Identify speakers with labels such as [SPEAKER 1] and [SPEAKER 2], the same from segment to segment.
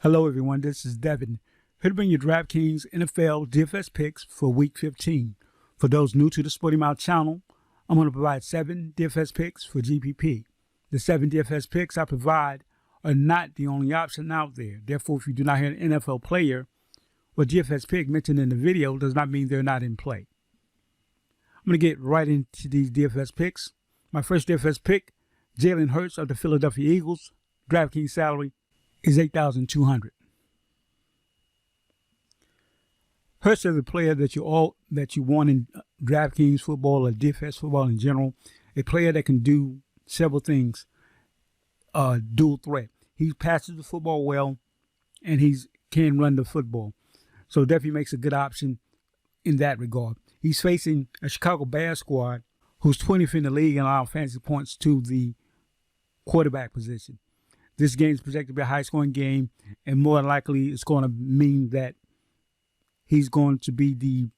[SPEAKER 1] Hello everyone, this is Devin, here to bring you DraftKings NFL DFS picks for Week 15. For those new to the Sporty Mouth Channel, I'm going to provide 7 DFS picks for GPP. The 7 DFS picks I provide are not the only option out there. Therefore, if you do not hear an NFL player or DFS pick mentioned in the video, does not mean they're not in play. I'm going to get right into these DFS picks. My first DFS pick, Jalen Hurts of the Philadelphia Eagles. DraftKings salary is $8,200. Hurts is a player that you want in DraftKings football or DFS football in general. A player that can do several things. Dual threat. He passes the football well, and he can run the football. So definitely makes a good option in that regard. He's facing a Chicago Bears squad who's 20th in the league in allowing fantasy points to the quarterback position. This game is projected to be a high-scoring game, and more than likely it's going to mean that he's going to be the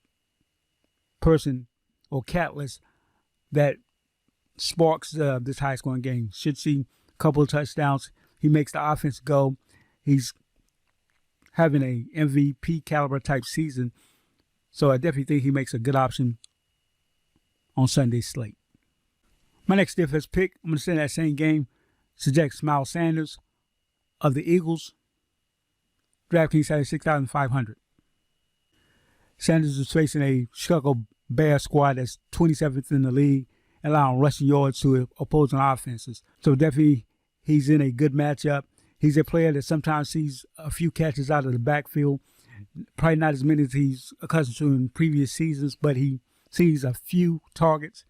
[SPEAKER 1] person or catalyst that sparks this high-scoring game. Should see a couple of touchdowns. He makes the offense go. He's having a MVP caliber type season, so I definitely think he makes a good option on Sunday's slate. My next DFS pick, I'm going to send that same game. Suggests Miles Sanders of the Eagles. DraftKings has $6,500. Sanders is facing a Chicago Bears squad that's 27th in the league, allowing rushing yards to opposing offenses. So definitely he's in a good matchup. He's a player that sometimes sees a few catches out of the backfield. Probably not as many as he's accustomed to in previous seasons, but he sees a few targets,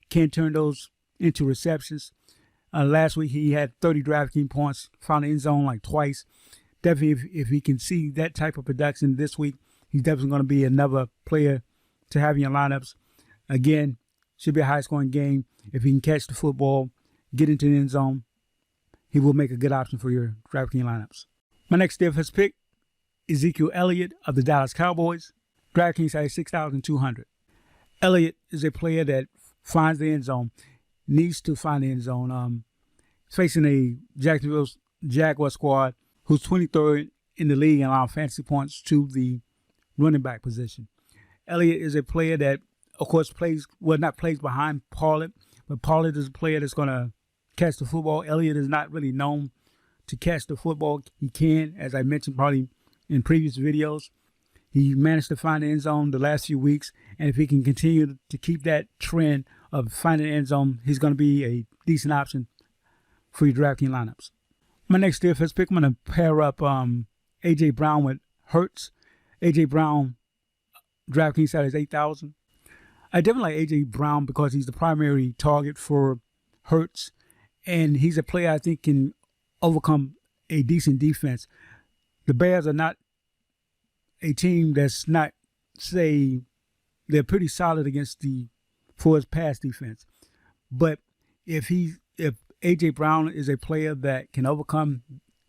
[SPEAKER 1] can turn those into receptions. Last week, he had 30 DraftKings points, found the end zone like twice. Definitely, if he can see that type of production this week, he's definitely going to be another player to have in your lineups. Again, should be a high-scoring game. If he can catch the football, get into the end zone, he will make a good option for your DraftKings lineups. My next DFS pick, Ezekiel Elliott of the Dallas Cowboys. DraftKings has $6,200. Elliott is a player that finds the end zone. Needs to find the end zone. Facing a Jacksonville Jaguars squad who's 23rd in the league and allowing fantasy points to the running back position. Elliott is a player that, of course, not plays behind Pollard, but Pollard is a player that's going to catch the football. Elliott is not really known to catch the football. He can, as I mentioned probably in previous videos. He managed to find the end zone the last few weeks, and if he can continue to keep that trend of finding the end zone, he's going to be a decent option for your DraftKings lineups. My next DFS pick, I'm going to pair up A.J. Brown with Hurts. A.J. Brown, DraftKings side is $8,000. I definitely like A.J. Brown because he's the primary target for Hurts, and he's a player I think can overcome a decent defense. The Bears are not a team that's not, say, they're pretty solid against for his pass defense. But if A.J. Brown is a player that can overcome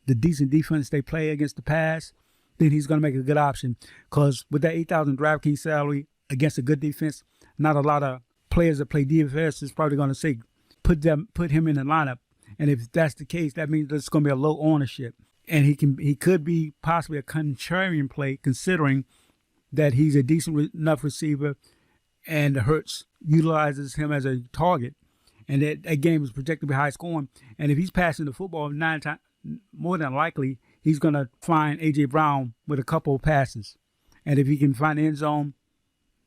[SPEAKER 1] the decent defense they play against the pass, then he's going to make a good option. Because with that $8,000 DraftKings salary against a good defense, not a lot of players that play DFS is probably going to say put him in the lineup. And if that's the case, that means there's going to be a low ownership. And he could be possibly a contrarian play, considering that he's a decent enough receiver and Hurts utilizes him as a target. And that game is projected to be high scoring. And if he's passing the football 9 times, more than likely, he's going to find A.J. Brown with a couple of passes. And if he can find the end zone,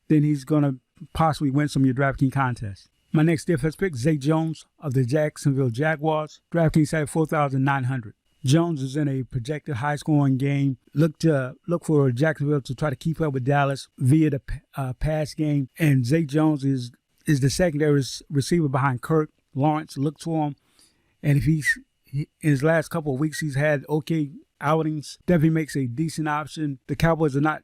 [SPEAKER 1] then he's going to possibly win some of your DraftKings contests. My next DFS pick, Zay Jones of the Jacksonville Jaguars. DraftKings had $4,900. Jones is in a projected high-scoring game. Look for Jacksonville to try to keep up with Dallas via the pass game. And Zay Jones is the secondary receiver behind Kirk. Lawrence, look for him. And if in his last couple of weeks, he's had okay outings. Definitely makes a decent option. The Cowboys are not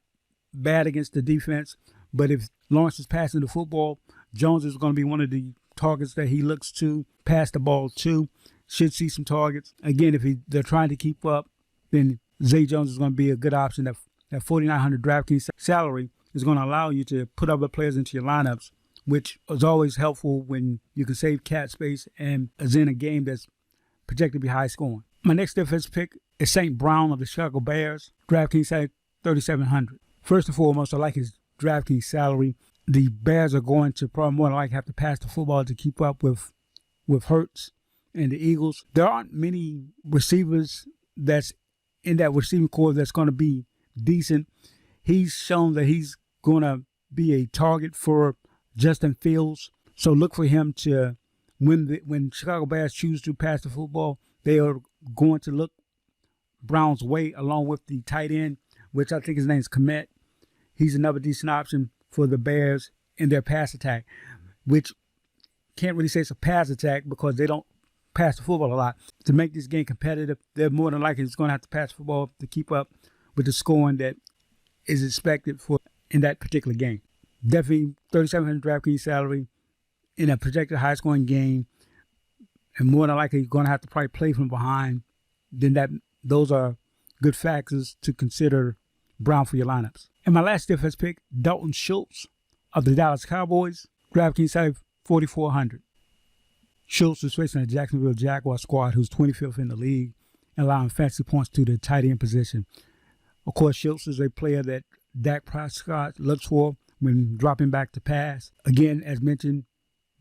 [SPEAKER 1] bad against the defense. But if Lawrence is passing the football, Jones is going to be one of the targets that he looks to pass the ball to. Should see some targets. Again, if they're trying to keep up, then Zay Jones is going to be a good option. That $4,900 DraftKings salary is going to allow you to put other players into your lineups, which is always helpful when you can save cap space and is in a game that's projected to be high scoring. My next DFS pick is St. Brown of the Chicago Bears. DraftKings said 3,700. First and foremost, I like his DraftKings salary. The Bears are going to probably more than likely have to pass the football to keep up with Hurts and the Eagles. There aren't many receivers that's in that receiving core that's going to be decent. He's shown that he's going to be a target for Justin Fields. So look for him to, when Chicago Bears choose to pass the football, they are going to look Brown's way along with the tight end, which I think his name is Komet. He's another decent option for the Bears in their pass attack, which can't really say it's a pass attack because they don't pass the football a lot. To make this game competitive, they're more than likely just going to have to pass the football to keep up with the scoring that is expected for in that particular game. Definitely 3,700 DraftKings salary in a projected high-scoring game, and more than likely you're going to have to probably play from behind. Then those are good factors to consider Brown for your lineups. And my last DFS pick, Dalton Schultz of the Dallas Cowboys. DraftKings salary 4,400. Schultz is facing a Jacksonville Jaguars squad who's 25th in the league, allowing fantasy points to the tight end position. Of course, Schultz is a player that Dak Prescott looks for when dropping back to pass. Again, as mentioned,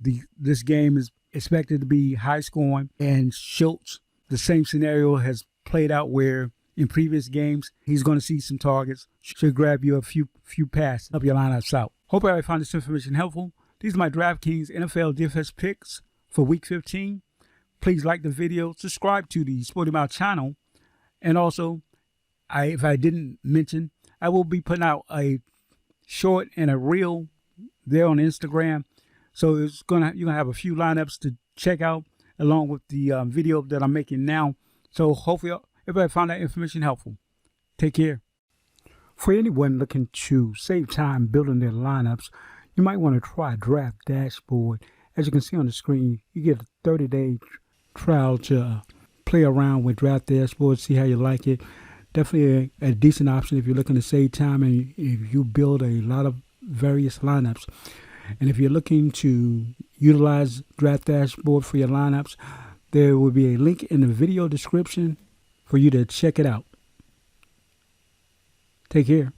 [SPEAKER 1] this game is expected to be high scoring, and Schultz, the same scenario has played out where in previous games he's going to see some targets, should grab you a few passes up your lineups out. Hope everybody found this information helpful. These are my DraftKings NFL DFS picks for Week 15. Please like the video, subscribe to the Sporty Mouth Channel, and also, if I didn't mention, I will be putting out a short and a reel there on Instagram. So you're gonna have a few lineups to check out along with the video that I'm making now. So hopefully everybody found that information helpful. Take care. For anyone looking to save time building their lineups, you might want to try Draft Dashboard. As you can see on the screen, you get a 30-day trial to play around with Draft Dashboard, see how you like it. Definitely a decent option if you're looking to save time and if you build a lot of various lineups. And if you're looking to utilize Draft Dashboard for your lineups, there will be a link in the video description for you to check it out. Take care.